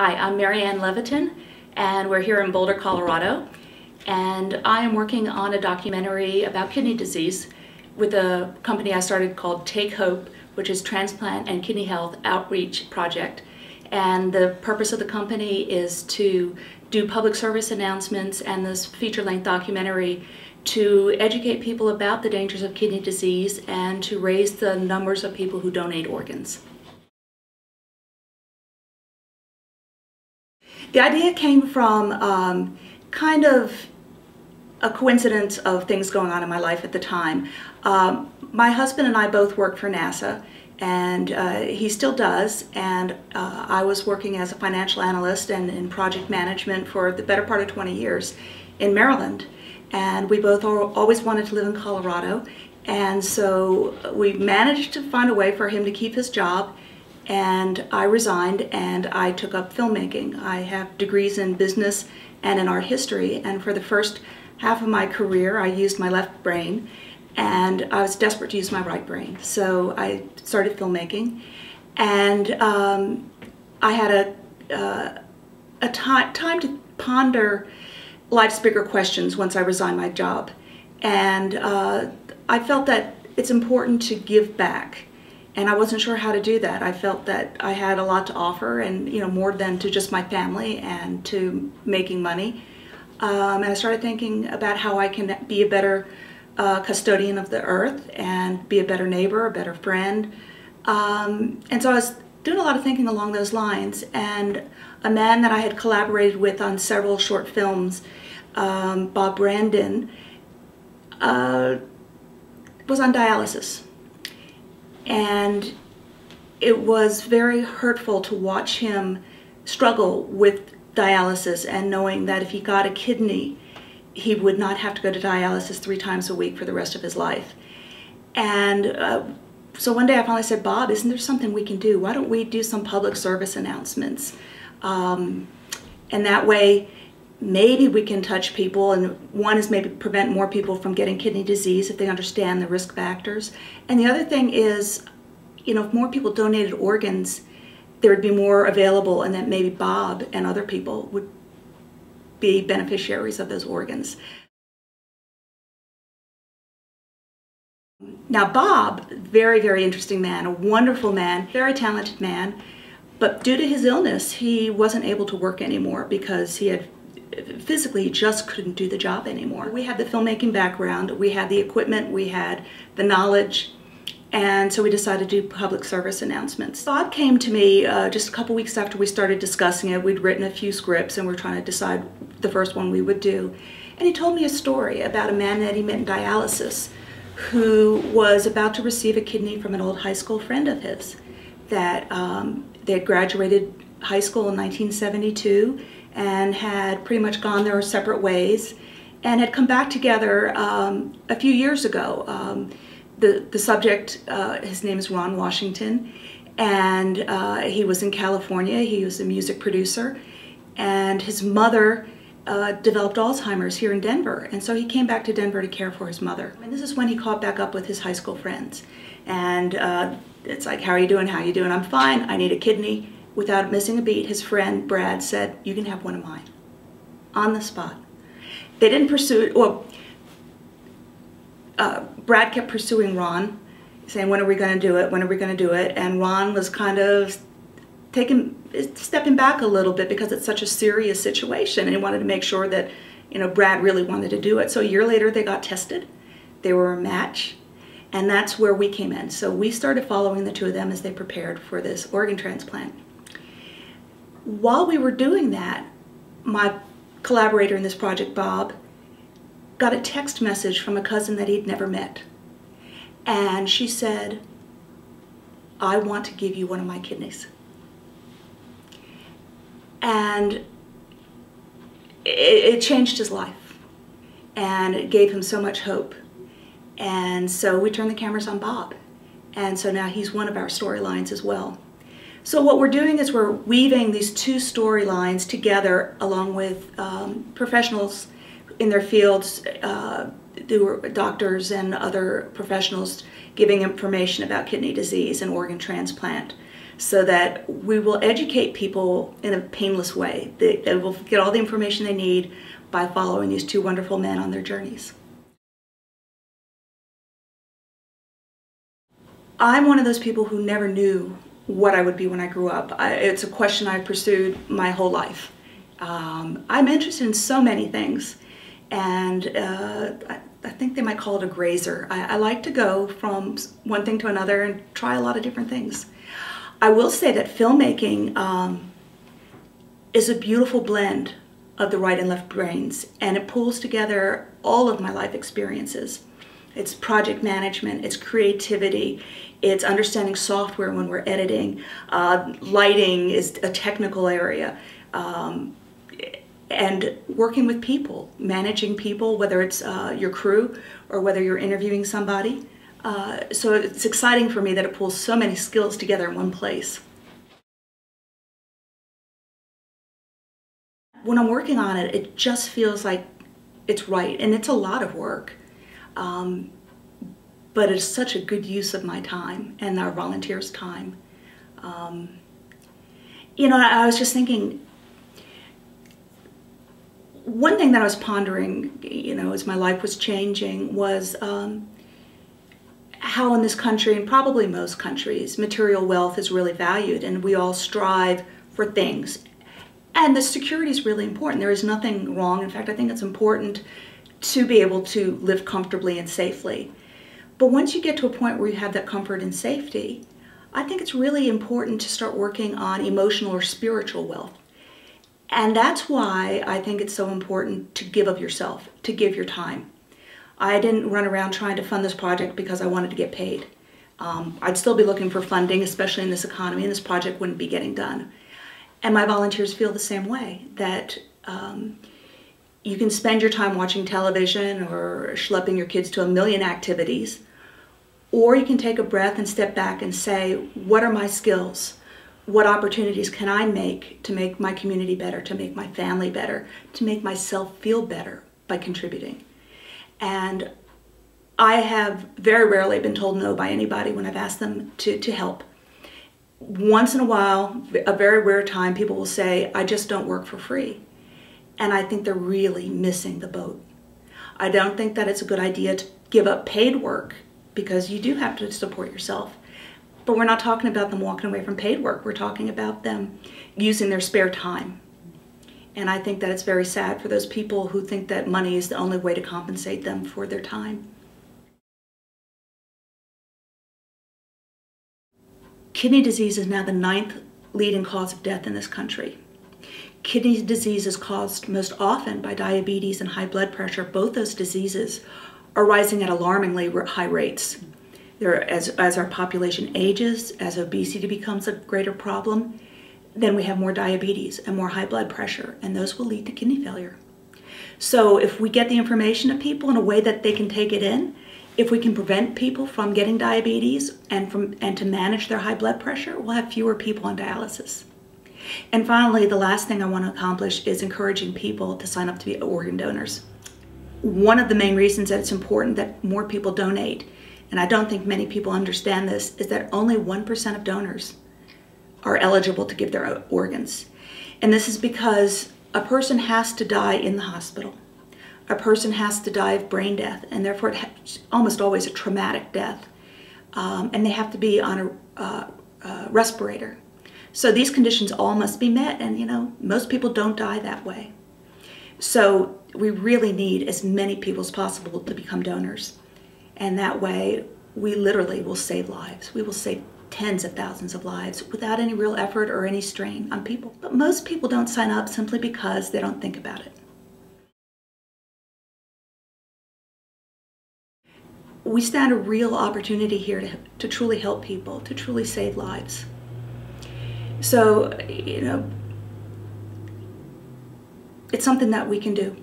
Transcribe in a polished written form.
Hi, I'm Marianne Leviton, and we're here in Boulder, Colorado. And I am working on a documentary about kidney disease with a company I started called Take Hope, which is Transplant and Kidney Health Outreach Project. And the purpose of the company is to do public service announcements and this feature-length documentary to educate people about the dangers of kidney disease and to raise the numbers of people who donate organs. The idea came from kind of a coincidence of things going on in my life at the time. My husband and I both worked for NASA, and he still does, and I was working as a financial analyst and in project management for the better part of 20 years in Maryland. And we both always wanted to live in Colorado, and so we managed to find a way for him to keep his job. And I resigned and I took up filmmaking. I have degrees in business and in art history, and for the first half of my career I used my left brain, and I was desperate to use my right brain. So I started filmmaking, and I had a time to ponder life's bigger questions once I resigned my job. And I felt that it's important to give back. And I wasn't sure how to do that. I felt that I had a lot to offer, and more than to just my family and to making money. And I started thinking about how I can be a better custodian of the earth and be a better neighbor, a better friend. And so I was doing a lot of thinking along those lines. And a man that I had collaborated with on several short films, Bob Brandon, was on dialysis. And it was very hurtful to watch him struggle with dialysis and knowing that if he got a kidney, he would not have to go to dialysis 3 times a week for the rest of his life. And so one day I finally said, Bob, isn't there something we can do? Why don't we do some public service announcements? And that way, maybe we can touch people, and one is maybe prevent more people from getting kidney disease if they understand the risk factors. And the other thing is, if more people donated organs, there would be more available, and that maybe Bob and other people would be beneficiaries of those organs. Now Bob, very, very interesting man, a wonderful man, very talented man, but due to his illness, he wasn't able to work anymore because he had physically just couldn't do the job anymore. We had the filmmaking background, we had the equipment, we had the knowledge, and so we decided to do public service announcements. Bob came to me just a couple weeks after we started discussing it. We'd written a few scripts and we were trying to decide the first one we would do. And he told me a story about a man that he met in dialysis who was about to receive a kidney from an old high school friend of his. That they had graduated high school in 1972 and had pretty much gone their separate ways and had come back together a few years ago. The subject, his name is Ron Washington, and he was in California. He was a music producer, and his mother developed Alzheimer's here in Denver, and so he came back to Denver to care for his mother. And this is when he caught back up with his high school friends. And it's like, how are you doing? How are you doing? I'm fine. I need a kidney. Without missing a beat, his friend Brad said, you can have one of mine. On the spot. They didn't pursue, well, Brad kept pursuing Ron, saying, when are we going to do it? When are we going to do it? And Ron was kind of stepping back a little bit because it's such a serious situation, and he wanted to make sure that, Brad really wanted to do it. So a year later, they got tested. They were a match. And that's where we came in. So we started following the two of them as they prepared for this organ transplant. While we were doing that, my collaborator in this project, Bob, got a text message from a cousin that he'd never met. And she said, I want to give you one of my kidneys. And it changed his life. And it gave him so much hope. And so we turned the cameras on Bob. And so now he's one of our storylines as well. So what we're doing is we're weaving these 2 storylines together along with professionals in their fields there were doctors and other professionals giving information about kidney disease and organ transplant, so that we will educate people in a painless way. They will get all the information they need by following these two wonderful men on their journeys. I'm one of those people who never knew what I would be when I grew up. It's a question I pursued my whole life. I'm interested in so many things, and I think they might call it a grazer. I like to go from one thing to another and try a lot of different things. I will say that filmmaking is a beautiful blend of the right and left brains, and it pulls together all of my life experiences. It's project management, it's creativity, it's understanding software when we're editing, lighting is a technical area, and working with people, managing people, whether it's your crew or whether you're interviewing somebody. So it's exciting for me that it pulls so many skills together in one place. When I'm working on it, it just feels like it's right, and it's a lot of work. But it's such a good use of my time and our volunteers' time. You know, I was just thinking, one thing that I was pondering, you know, as my life was changing was how in this country, and probably most countries, material wealth is really valued, and we all strive for things. And the security is really important. There is nothing wrong. In fact, I think it's important to be able to live comfortably and safely. But once you get to a point where you have that comfort and safety, I think it's really important to start working on emotional or spiritual wealth. And that's why I think it's so important to give of yourself, to give your time. I didn't run around trying to fund this project because I wanted to get paid. I'd still be looking for funding, especially in this economy, and this project wouldn't be getting done. And my volunteers feel the same way, that you can spend your time watching television or schlepping your kids to a million activities, or you can take a breath and step back and say, what are my skills? What opportunities can I make to make my community better, to make my family better, to make myself feel better by contributing? And I have very rarely been told no by anybody when I've asked them to help. Once in a while, a very rare time, people will say, I just don't work for free. And I think they're really missing the boat. I don't think that it's a good idea to give up paid work, because you do have to support yourself. But we're not talking about them walking away from paid work. We're talking about them using their spare time. And I think that it's very sad for those people who think that money is the only way to compensate them for their time. Kidney disease is now the 9th leading cause of death in this country. Kidney disease is caused most often by diabetes and high blood pressure. Both those diseases are rising at alarmingly high rates. As our population ages, as obesity becomes a greater problem, then we have more diabetes and more high blood pressure, and those will lead to kidney failure. So if we get the information to people in a way that they can take it in, if we can prevent people from getting diabetes and to manage their high blood pressure, we'll have fewer people on dialysis. And finally, the last thing I want to accomplish is encouraging people to sign up to be organ donors. One of the main reasons that it's important that more people donate, and I don't think many people understand this, is that only 1% of donors are eligible to give their organs. And this is because a person has to die in the hospital. A person has to die of brain death, and therefore it's almost always a traumatic death. And they have to be on a respirator. So these conditions all must be met, and you know, most people don't die that way. So we really need as many people as possible to become donors. And that way, we literally will save lives. We will save tens of thousands of lives without any real effort or any strain on people. But most people don't sign up simply because they don't think about it. We stand a real opportunity here to truly help people, to truly save lives. So, you know, it's something that we can do.